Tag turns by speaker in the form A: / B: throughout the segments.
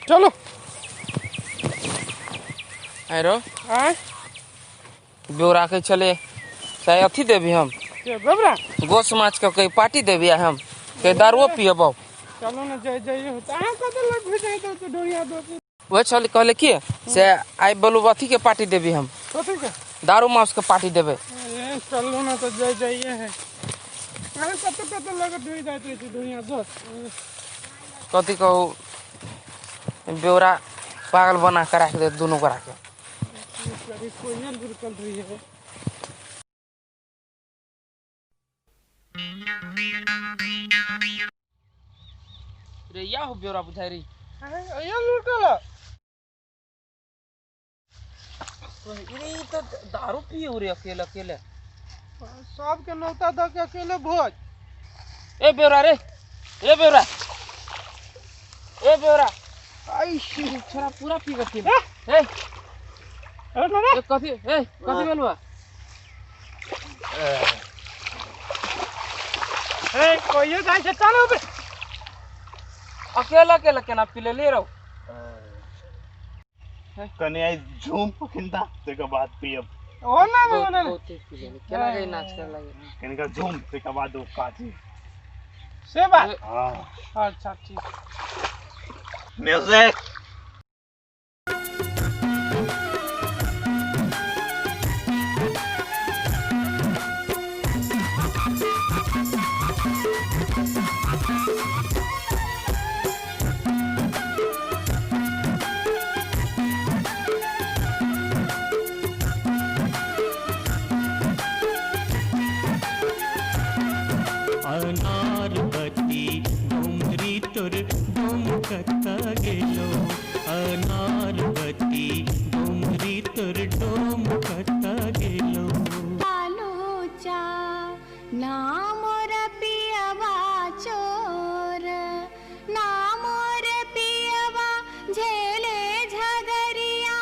A: चलो
B: आरो
A: आय
B: ब्योरा के चले चाहे अथी देवी हम
A: के बेबरा
B: गोस माछ के कहीं पार्टी देवी हम के दारुओ पियबो।
A: चलो ना जय जय होता है कत लग भेज तो डोरिया दो
B: वह चल कहले की से आई बोलू अथी के पार्टी देवी हम
A: कथी के
B: दारू माछ के पार्टी देवे।
A: अरे चलो ना तो जय जय है। अरे कत लग भेज जाते डोरिया दो
B: कथी कहू ब्योरा पागल बना के रख दे दोनों को रखे
A: कोई नहीं बिल्कुल रही है।
B: रे या हो ब्योरा बुझाई रही
A: ये लूटला
B: रे तो दारू पिए रे अकेले अकेले
A: सब के नौता द के अकेले भोज।
B: ए ब्योरा रे ए ब्योरा ए ब्योरा आई छोरा पूरा पी गए ए
A: अरे
B: कथी बोलवा
A: ए कोई जाए से चलो बे
B: अकेला अकेला केना पी ले रहो
C: कने आई झूम पकिंदा ते के बाद पियब
A: ओ ना
B: केना गई नाच कर लगे
C: कने का झूम ते के बाद वो काजी
A: से बात
C: हां
A: अच्छा ठीक
C: म्यूजिक
D: अनार बत्ती डोंगरी तोर डोम कत्ता गेलो अनार बत्ती डोंगरी तोर डोम कत्ता गेलो
E: आलोचा नामोर पियवा चोर नामोर पियवा झेले झगरिया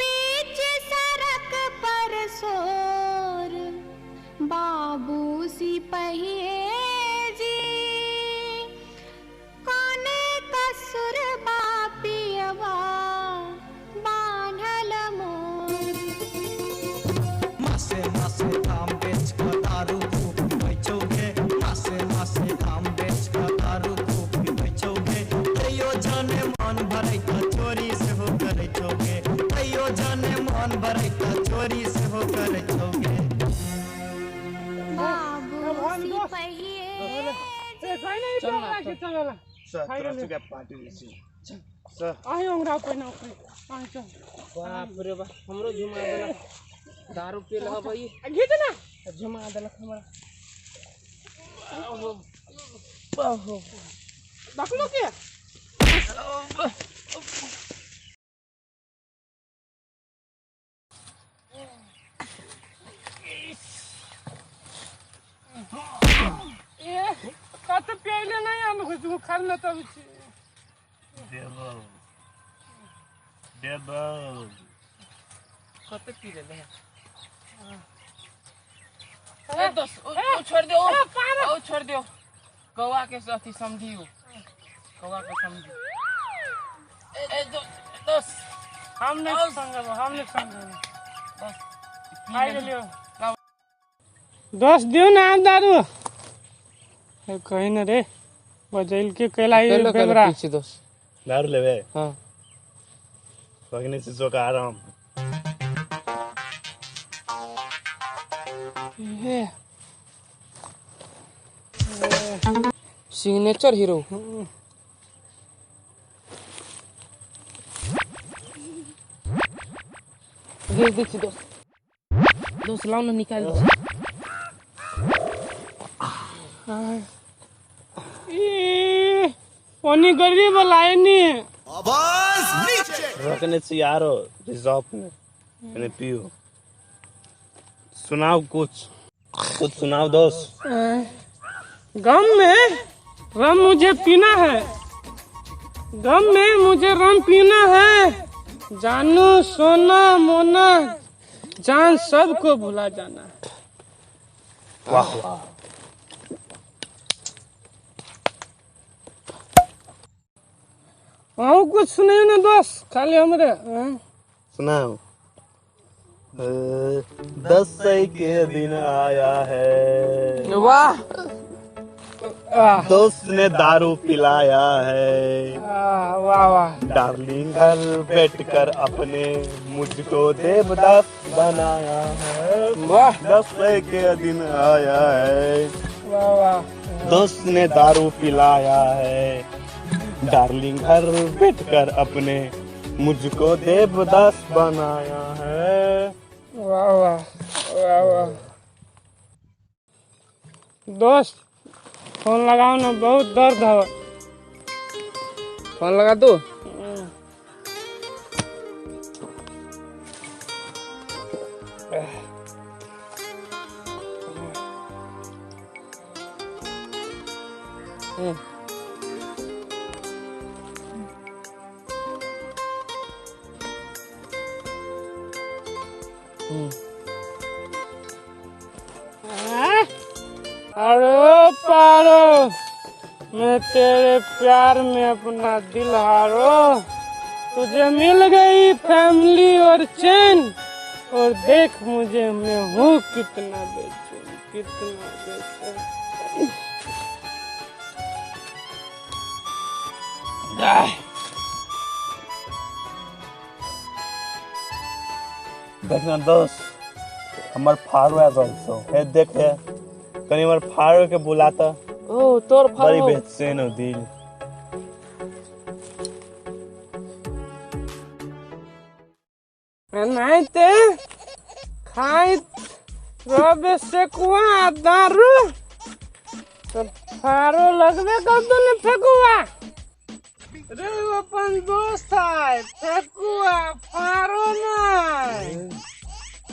E: बीच सड़क पर सोर बाबू सिपहिए जी कोने कसुर बापियवा बांधल मोर
D: मासे मासे काम बेच कर दारू खूब बेचोगे मासे काम बेच कर दारू खूब बेचोगे तैयो जाने मन भरै का चोरी से हो करे छोगे तैयो जाने मन भरै का चोरी से हो करे छोगे
C: सर पार्टी लेसी सर
A: आई ओंगरा पे ना आई चल
B: बाप रे बाप हमरो झुमा देला दारू पी ल भाई
A: घिच ना
B: झुमा देला हमरा ओहो ओहो
A: देखलो के कत पीले नहीं हम कुछ खर न तब
C: देबल
B: कत पी ले ए दोस्त ओ छोड़ दो ओ छोड़ दो कौवा के साथी समझियो कौवा के समझियो ए दोस्त
A: हमने संग बस आई गेलियो दोस्त दियो ना दारू कहीं न रे बजैल के कैलाई बेबरा
B: पीछे दोस्त
C: दारू लेवे
B: हां
C: पकने से सो का आराम
A: ये
B: सिग्नेचर हीरो भेज दीजिए दोस्त लाओ ना निकाल दो
A: पानी गरीब लाए नहीं
C: रखने से यारो रिजॉर्व में मैंने पियो सुनाओ कुछ सुनाओ दोस्त
A: गम में रम मुझे पीना है गम में मुझे रम पीना है जानू सोना मोना जान सबको भुला जाना है।
C: वाह वाह
A: और कुछ सुनाइयो ना दोस्त, खाली हमरे हाँ?
C: सुनाओ। 10 के दिन आया है,
B: वाह
C: दोस्त ने दारू पिलाया है,
A: वाह वाह।
C: डार्लिंग घर बैठकर अपने मुझको देवदास बनाया है।
B: वाह
C: 10 के दिन आया है,
A: वाह वाह।
C: दोस्त ने दारू पिलाया है, डार्लिंग घर बैठकर अपने मुझको देवदास बनाया है।
A: वाह वाह वाह वाह। दोस्त फोन लगाओ ना, बहुत दर्द है।
B: फोन लगा दो।
A: अरे पारो, मैं तेरे प्यार में अपना दिल हारो, तुझे मिल गई फैमिली और चैन, और देख मुझे, मैं हूँ कितना बेचैन, कितना बेचैन।
C: देखना दोस्त, हमार फारू है दोस्तों, हे देख है कहीं हमार फारू के बुलाता,
B: ओ तोर
C: बड़ी
B: फाड़ो।
C: बेचैन हो दिल।
A: नहीं ते खाई रबे से कुआ दारू तो फारो लगबे कर दो ने फेकुआ। रे वो अपन दोस्त है फेकुआ, फारो नहीं।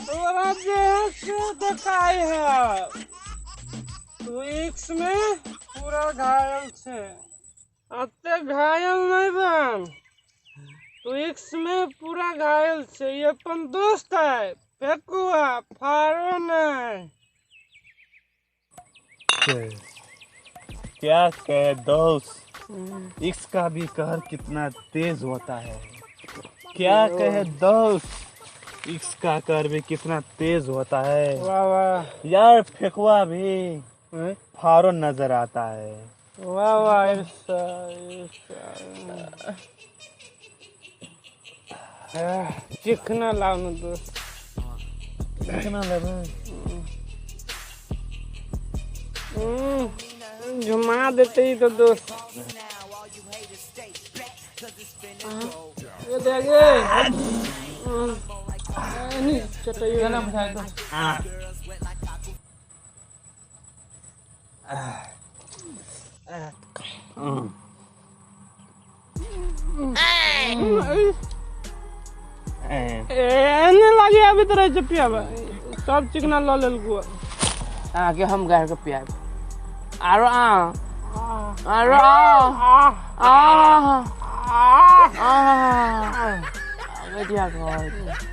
A: तोरा देह से देखाई है, तू एक्स में पूरा घायल छे, अते घायल नहीं बन, तू एक्स में पूरा घायल छे। ये अपन दोस्त है फेकुआ, फारो नहीं।
C: क्या कहे दोस्त, इक्स का भी कहर कितना तेज होता है। क्या कहे दोस्त, इक्स का कहर भी कितना तेज होता है।
A: वाह वाह
C: यार फेकुआ भी
A: हैं?
C: फारो नजर आता है।
A: वाह वाह ईर्षा। चिकना लाओ ना दोस्त।
C: कितना लगा?
A: झुमा देते ही तो दोस्त। ये देखे नहीं चटाइए ना बुझाए तो। एने लगे अभी तो रह पिया सब चिकना लो लेल गो
B: आगे हम गाय के प्यार आरो आरो बढ़िया घर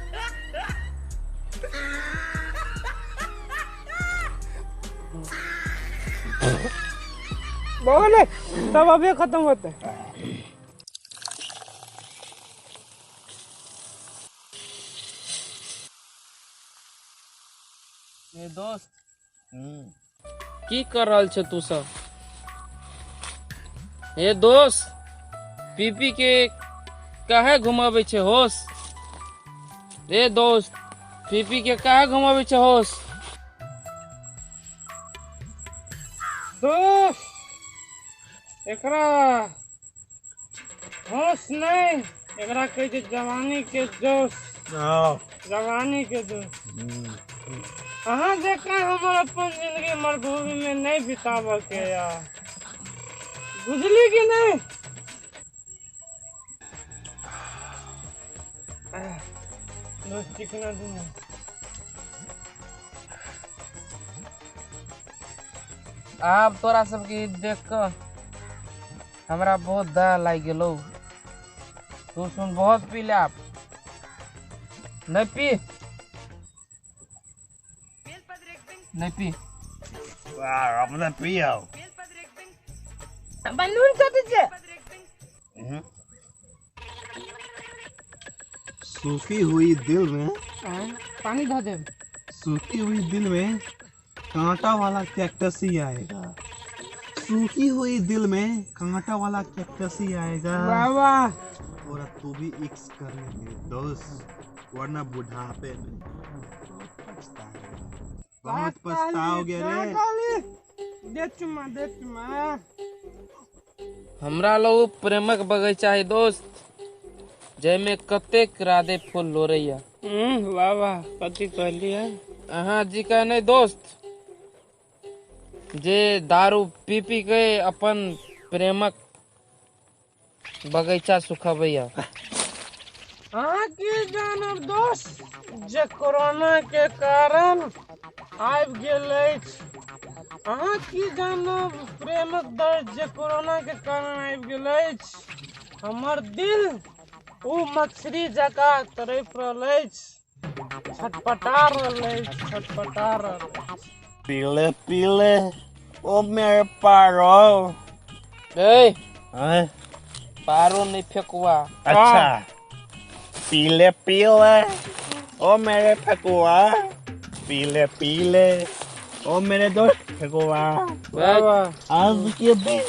A: बोले सब अभी खत्म होते।
B: ये दोस्त की कर रहल छे तू सब? ये दोस्त पी पी के काहे घुमावे छे होश? रे दोस्त पी पी के काहे घुमावे छे होश?
A: दोस्त एकरा होश नहीं, एकरा कहे छे जवानी के जोश, जवानी के जोश। अहाँ देखा हमर अपन जिंदगी मरुभूमि में नहीं बिताव के यार, बुझली कि नहीं? दोस्त चिकना दूंगा।
B: आप तोरा सबके देख कर हमरा बहुत दया लाग गेलो। तू सुन बहुत पी ले आप नहीं पी नहीं पी
C: अपना पियो।
B: बलून चटी छे
C: सूखी हुई दिल में
A: पानी धो दे।
C: सूखी हुई दिल में कांटा वाला कैक्टस ही आएगा। सूखी हुई दिल में कांटा वाला कैक्टस ही आएगा।
A: बाबा
C: और अब तू भी इक्स कर ले मेरे दोस्त, वरना बुढ़ापे में बहुत पछताओगे रे।
A: दे चुमा दे चुमा।
B: हमरा लोग प्रेमक बगीचा है दोस्त, जैमे कतेक राधे फूल लोरैया।
A: बाबा कथी कहलिए?
B: अहाँ जी का नहीं दोस्त, जे दारू पी पी के अपन प्रेमक बगीचा सुखबैया।
A: अहाँ की जानब दोस्त, जे कोरोना के कारण आबि गेल अछि। अहाँ की जानब प्रेमक दर्द जे कोरोना के कारण आबि गेल अछि। हमर दिल ओ मछली जकाँ तड़प रहल अछि, छटपटा रहल अछि, छटपटा रहल अछि।
C: पीले पीले ओ मेरे पारो।
B: ए
C: हैं?
B: पारो नहीं फेंकुआ।
C: अच्छा पीले पीले ओ मेरे फेकुआ, पीले पीले ओ मेरे दोस्त फेकुआ।
A: बाबा
C: आज के दिन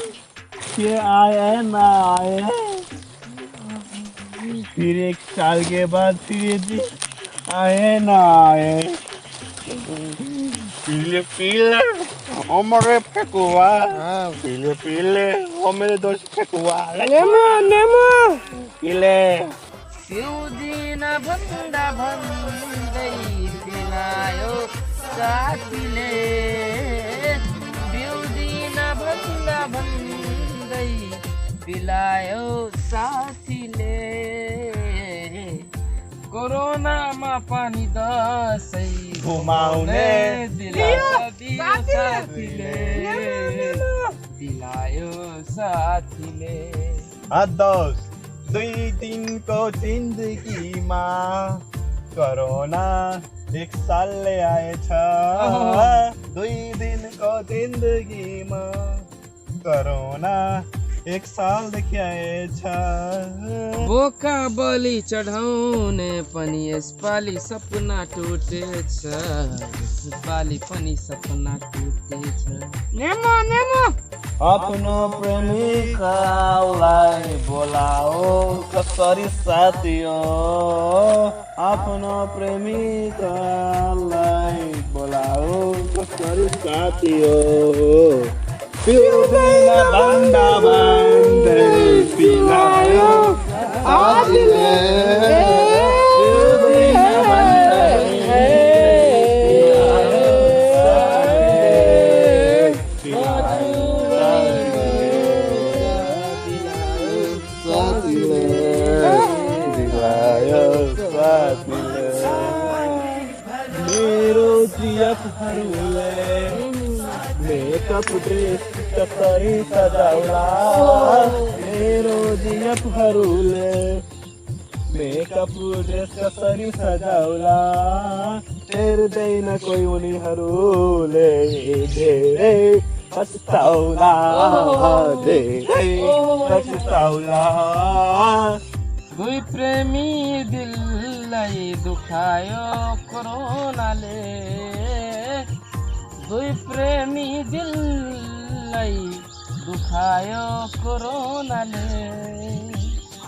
C: फिर आए ना आए, फिर एक साल के बाद फिर ये दिन आए ना आए। पीले पीले ओ मेरे फेकुआ, पीले पीले ओ मेरे दोस्त फेकुआ।
A: नेमो नेमो
C: पीले
B: दिन भन्दा भन्दै बिलायो साथीले, दिन भन्दा भन्दै बिलायो साथीले। कोरोनामा पानी दसै
C: घुमाउने
B: दियो साथीले, बिलायो साथीले।
C: दोस्त 2 दिनको जिन्दगीमा कोरोना 1 साल ले आएछ। 2 दिनको जिन्दगीमा कोरोना 1 साल देखि आएछ।
B: बोका बलि चढाउने पनि यसपालि सपना टुटेछ, यसपालि पनि सपना टुटेछ।
A: नेमो नेमो
C: आफ्नो प्रेमिकालाई बोलाओ कसरी साथियो, आफ्नो प्रेमिकालाई बोलाओ कसरी साथियो। पिउँदैन भन्दा भन्दै पिलायो साथीले, पिउँदैन भन्दै मेरो जिएफहरूले मेकअप ड्रेस कसरी सजाउला, मेरो जिएफहरूले मेकअप ड्रेस कसरी सजाउला। हेर्दैन कोही उनीहरूले धेरै पछताउला, धेरै पछताउला।
B: दुई प्रेमी दिललाई दुखायो कोरोनाले, दुई प्रेमी दिललाई दुखायो कोरोनाले।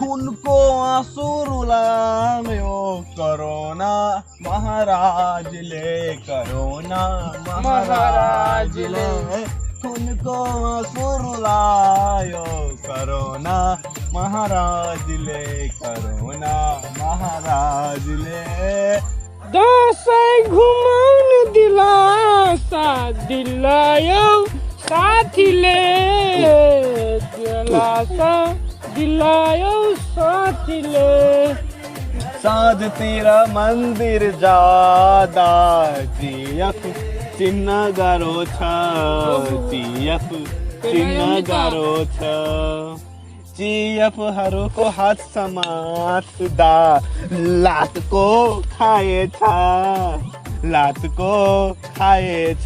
C: उनको आंसू रुलायो कोरोना महाराजले, कोरोना महाराजले। उनको आंसू रुलायो कोरोना महाराजले, कोरोना महाराजले।
A: दसैँ घुमाउन दिलासा दिलायो साथीले, दिलासा दिलायो साथीले।
C: साँझतिर मन्दिर जाँदा जिएफ चिन्न गाह्रो छ, जिएफ चिन्न गाह्रो छ। जिएफहरूको हात समात्दा लातको खाएछ, लातको खाएछ।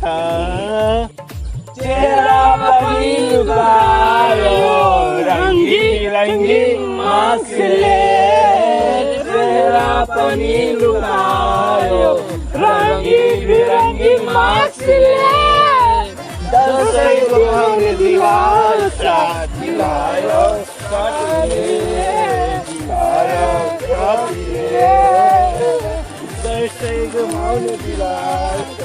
C: चेहरा पनि लुकायो रङ्गी रङ्गी मास्कले, चेहरा
B: पानी लुटायो रंगी बिरंगी मछली
C: दसई भांग दिलायो दिलायो दसई भांग दिलायो